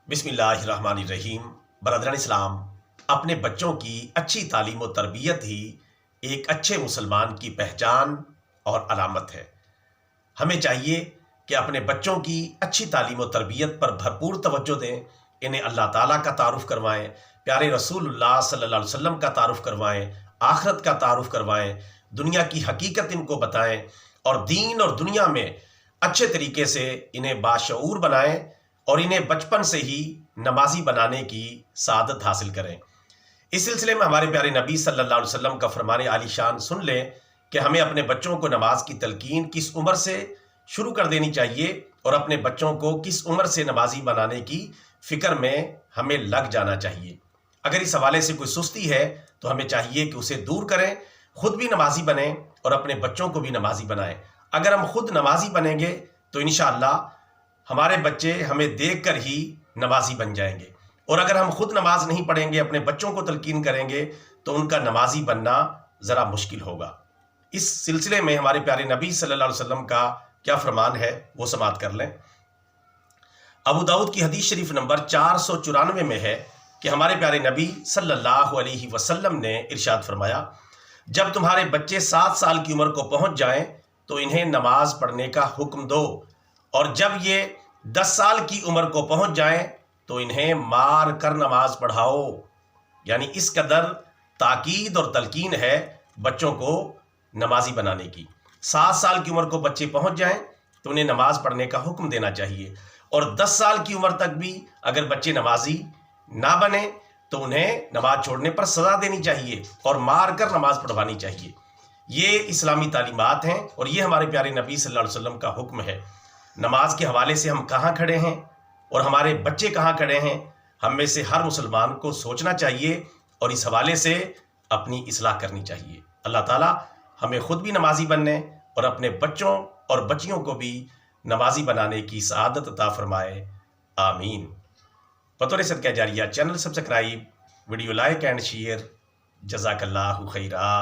बिस्मिल्लाहिर्रहमानिर्रहीम। बरदरान इस्लाम, अपने बच्चों की अच्छी तालीम और तरबियत ही एक अच्छे मुसलमान की पहचान और अलामत है। हमें चाहिए कि अपने बच्चों की अच्छी तालीम और तरबियत पर भरपूर तवज्जो दें, इन्हें अल्लाह ताला का तारुफ़ करवाएं, प्यारे रसूलुल्लाह सल्लल्लाहु अलैहि वसल्लम का तारुफ़ करवाएं, आखिरत का तारुफ़ करवाएं, दुनिया की हकीकत इनको बताएं और दीन और दुनिया में अच्छे तरीके से इन्हें बाशऊर बनाएं और इन्हें बचपन से ही नमाजी बनाने की सादत हासिल करें। इस सिलसिले में हमारे प्यारे नबी सल्लल्लाहु अलैहि वसल्लम का फरमान आलीशान सुन लें कि हमें अपने बच्चों को नमाज की तलकीन किस उम्र से शुरू कर देनी चाहिए और अपने बच्चों को किस उम्र से नमाजी बनाने की फ़िक्र में हमें लग जाना चाहिए। अगर इस हवाले से कोई सुस्ती है तो हमें चाहिए कि उसे दूर करें, खुद भी नमाजी बनें और अपने बच्चों को भी नमाजी बनाएं। अगर हम खुद नमाजी बनेंगे तो इंशाअल्लाह हमारे बच्चे हमें देखकर ही नमाजी बन जाएंगे, और अगर हम खुद नमाज नहीं पढ़ेंगे, अपने बच्चों को तलकीन करेंगे, तो उनका नमाजी बनना ज़रा मुश्किल होगा। इस सिलसिले में हमारे प्यारे नबी सल्लल्लाहु अलैहि वसल्लम का क्या फरमान है वो समाअत कर लें। अबू दाऊद की हदीस शरीफ नंबर 494 में है कि हमारे प्यारे नबी सल्लल्लाहु अलैहि वसल्लम ने इरशाद फरमाया, जब तुम्हारे बच्चे 7 साल की उम्र को पहुंच जाएं तो इन्हें नमाज पढ़ने का हुक्म दो, और जब ये 10 साल की उम्र को पहुंच जाएं तो इन्हें मार कर नमाज पढ़ाओ। यानी इस कदर ताकीद और तलकीन है बच्चों को नमाजी बनाने की। 7 साल की उम्र को बच्चे पहुंच जाएं तो उन्हें नमाज पढ़ने का हुक्म देना चाहिए, और 10 साल की उम्र तक भी अगर बच्चे नमाजी ना बने तो उन्हें नमाज छोड़ने पर सज़ा देनी चाहिए और मार कर नमाज पढ़वानी चाहिए। ये इस्लामी तालीमात हैं और ये हमारे प्यारे नबी सल्लल्लाहु अलैहि वसल्लम का हुक्म है। नमाज के हवाले से हम कहाँ खड़े हैं और हमारे बच्चे कहाँ खड़े हैं, हम में से हर मुसलमान को सोचना चाहिए और इस हवाले से अपनी इस्लाह करनी चाहिए। अल्लाह ताला हमें खुद भी नमाजी बनने और अपने बच्चों और बच्चियों को भी नमाजी बनाने की सआदत अता फरमाए। आमीन। बतौर सदका जारिया channel subscribe, video like and share. जज़ाकल्लाहु खैरा।